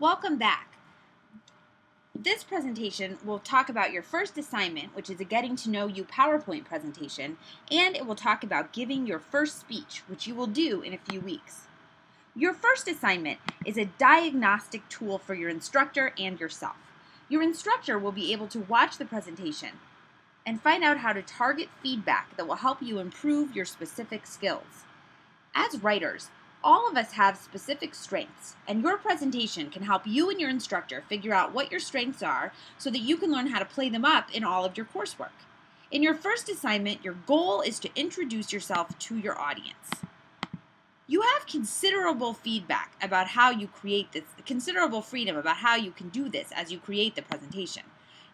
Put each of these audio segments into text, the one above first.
Welcome back. This presentation will talk about your first assignment, which is a getting to know you PowerPoint presentation, and it will talk about giving your first speech, which you will do in a few weeks. Your first assignment is a diagnostic tool for your instructor and yourself. Your instructor will be able to watch the presentation and find out how to target feedback that will help you improve your specific skills. As writers, all of us have specific strengths, and your presentation can help you and your instructor figure out what your strengths are so that you can learn how to play them up in all of your coursework. In your first assignment, your goal is to introduce yourself to your audience. You have considerable feedback about how you create this, considerable freedom about how you can do this as you create the presentation.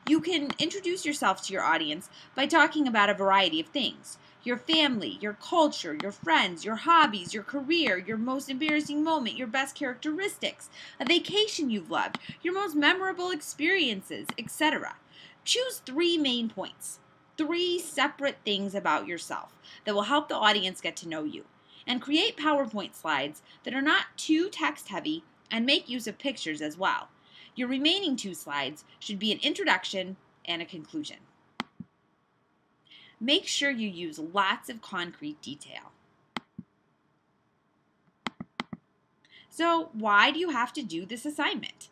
You can introduce yourself to your audience by talking about a variety of things. Your family, your culture, your friends, your hobbies, your career, your most embarrassing moment, your best characteristics, a vacation you've loved, your most memorable experiences, etc. Choose 3 main points, 3 separate things about yourself that will help the audience get to know you, and create PowerPoint slides that are not too text heavy and make use of pictures as well. Your remaining 2 slides should be an introduction and a conclusion. Make sure you use lots of concrete detail. So, why do you have to do this assignment?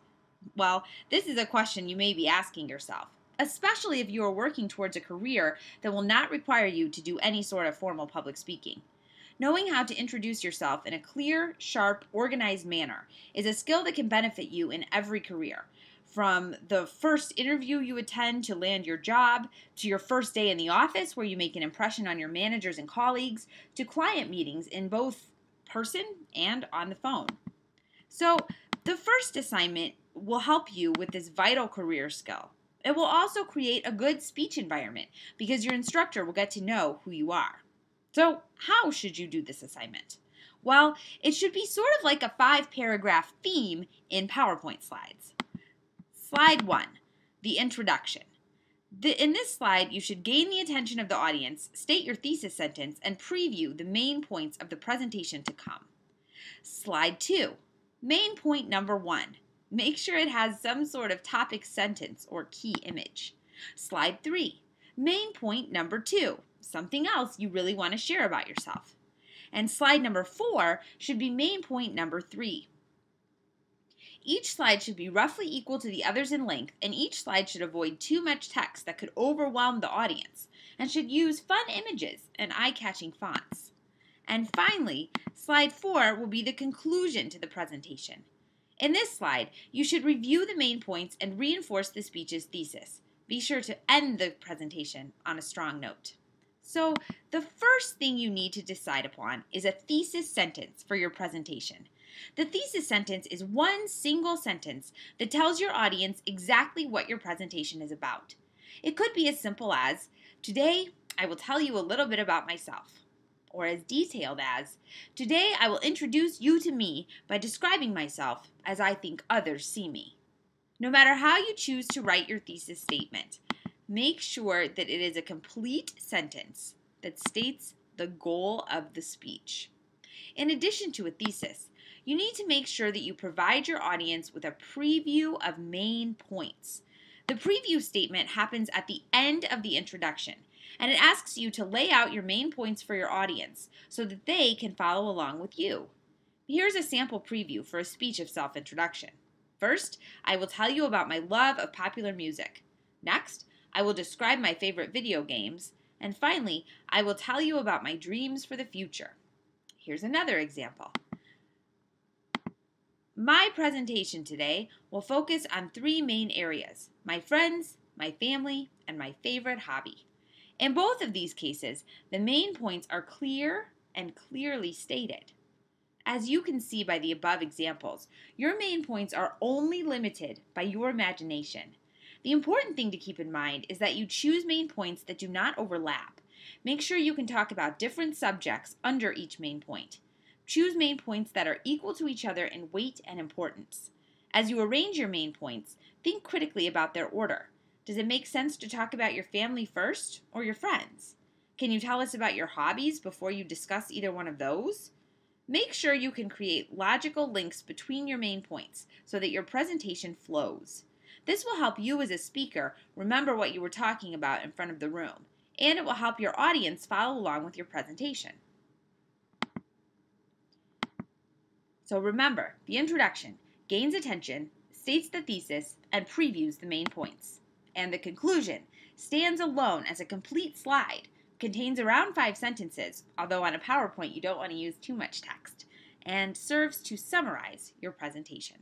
Well, this is a question you may be asking yourself, especially if you are working towards a career that will not require you to do any sort of formal public speaking. Knowing how to introduce yourself in a clear, sharp, organized manner is a skill that can benefit you in every career. From the first interview you attend to land your job, to your first day in the office where you make an impression on your managers and colleagues, to client meetings in both person and on the phone. So, the first assignment will help you with this vital career skill. It will also create a good speech environment because your instructor will get to know who you are. So, how should you do this assignment? Well, it should be sort of like a 5-paragraph theme in PowerPoint slides. Slide 1, the introduction. In this slide, you should gain the attention of the audience, state your thesis sentence, and preview the main points of the presentation to come. Slide 2, main point number 1. Make sure it has some sort of topic sentence or key image. Slide 3, main point number 2. Something else you really want to share about yourself. And slide number 4 should be main point number 3. Each slide should be roughly equal to the others in length, and each slide should avoid too much text that could overwhelm the audience, and should use fun images and eye-catching fonts. And finally, slide 4 will be the conclusion to the presentation. In this slide, you should review the main points and reinforce the speech's thesis. Be sure to end the presentation on a strong note. So, the first thing you need to decide upon is a thesis sentence for your presentation. The thesis sentence is one single sentence that tells your audience exactly what your presentation is about. It could be as simple as, "Today, I will tell you a little bit about myself," or as detailed as, "Today, I will introduce you to me by describing myself as I think others see me." No matter how you choose to write your thesis statement, make sure that it is a complete sentence that states the goal of the speech. In addition to a thesis, you need to make sure that you provide your audience with a preview of main points. The preview statement happens at the end of the introduction, and it asks you to lay out your main points for your audience so that they can follow along with you. Here's a sample preview for a speech of self-introduction. First, I will tell you about my love of popular music. Next, I will describe my favorite video games. And finally, I will tell you about my dreams for the future. Here's another example. My presentation today will focus on 3 main areas: my friends, my family, and my favorite hobby. In both of these cases, the main points are clear and clearly stated. As you can see by the above examples, your main points are only limited by your imagination. The important thing to keep in mind is that you choose main points that do not overlap. Make sure you can talk about different subjects under each main point. Choose main points that are equal to each other in weight and importance. As you arrange your main points, think critically about their order. Does it make sense to talk about your family first or your friends? Can you tell us about your hobbies before you discuss either one of those? Make sure you can create logical links between your main points so that your presentation flows. This will help you as a speaker remember what you were talking about in front of the room, and it will help your audience follow along with your presentation. So remember, the introduction gains attention, states the thesis, and previews the main points. And the conclusion stands alone as a complete slide, contains around 5 sentences, although on a PowerPoint you don't want to use too much text, and serves to summarize your presentation.